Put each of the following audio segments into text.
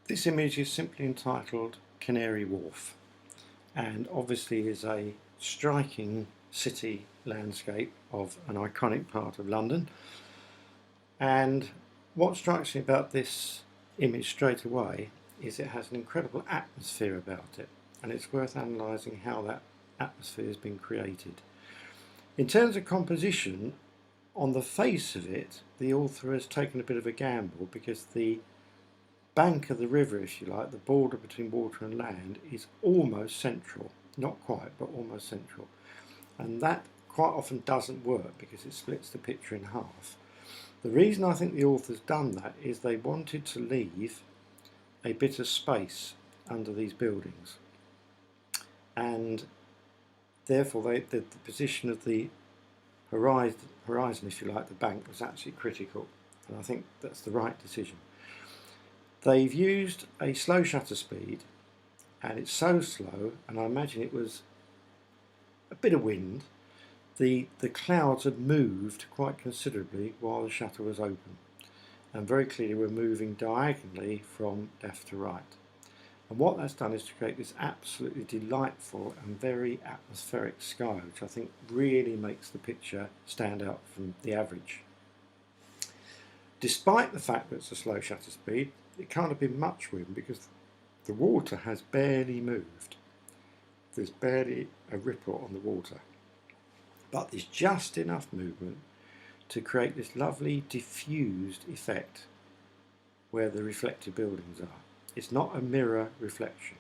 This image is simply entitled Canary Wharf, and obviously is a striking city landscape of an iconic part of London. And what strikes me about this image straight away is it has an incredible atmosphere about it, and it's worth analysing how that atmosphere has been created. In terms of composition, on the face of it, the author has taken a bit of a gamble because the bank of the river, if you like, the border between water and land, is almost central. Not quite, but almost central. And that quite often doesn't work because it splits the picture in half. The reason I think the author's done that is they wanted to leave a bit of space under these buildings. And therefore the position of the horizon, if you like, the bank, was absolutely critical. And I think that's the right decision. They've used a slow shutter speed, and it's so slow, and I imagine it was a bit of wind. The clouds had moved quite considerably while the shutter was open, and very clearly we're moving diagonally from left to right. And what that's done is to create this absolutely delightful and very atmospheric sky, which I think really makes the picture stand out from the average. Despite the fact that it's a slow shutter speed, it can't have been much wind because the water has barely moved. There's barely a ripple on the water. But there's just enough movement to create this lovely diffused effect where the reflected buildings are. It's not a mirror reflection.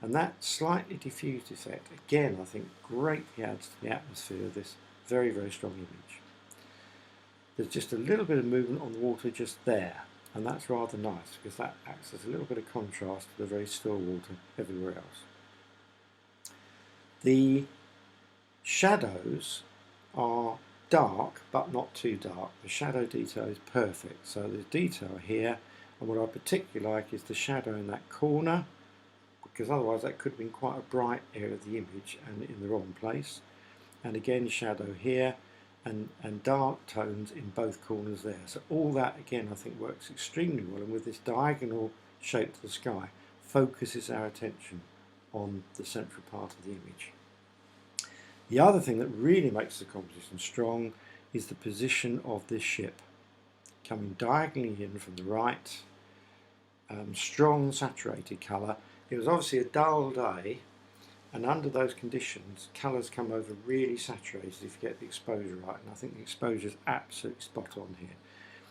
And that slightly diffused effect, again, I think greatly adds to the atmosphere of this very, very strong image. There's just a little bit of movement on the water just there, and that's rather nice because that acts as a little bit of contrast to the very still water everywhere else. The shadows are dark but not too dark. The shadow detail is perfect, so there's detail here, and what I particularly like is the shadow in that corner, because otherwise that could have been quite a bright area of the image and in the wrong place. And again, shadow here, and dark tones in both corners there. So all that again I think works extremely well, and with this diagonal shape to the sky focuses our attention on the central part of the image. The other thing that really makes the composition strong is the position of this ship coming diagonally in from the right. Strong saturated colour. It was obviously a dull day, and under those conditions colours come over really saturated if you get the exposure right, and I think the exposure is absolutely spot on here.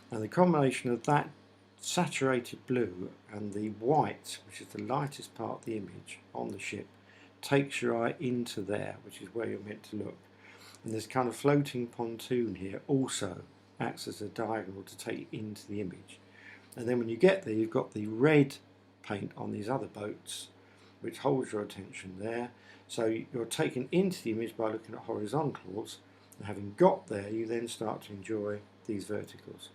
And the combination of that saturated blue and the white, which is the lightest part of the image on the ship, takes your eye into there, which is where you're meant to look. And this kind of floating pontoon here also acts as a diagonal to take you into the image. And then when you get there, you've got the red paint on these other boats, which holds your attention there. So you're taken into the image by looking at horizontals, and having got there, you then start to enjoy these verticals.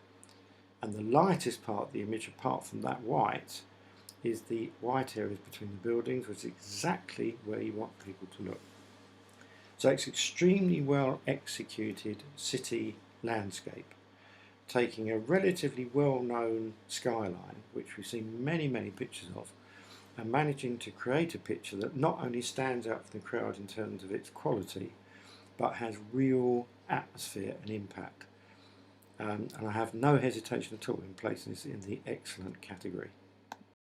And the lightest part of the image, apart from that white, is the white areas between the buildings, which is exactly where you want people to look. So it's extremely well executed city landscape, taking a relatively well-known skyline, which we've seen many, many pictures of, and managing to create a picture that not only stands out from the crowd in terms of its quality, but has real atmosphere and impact. And I have no hesitation at all in placing this in the excellent category.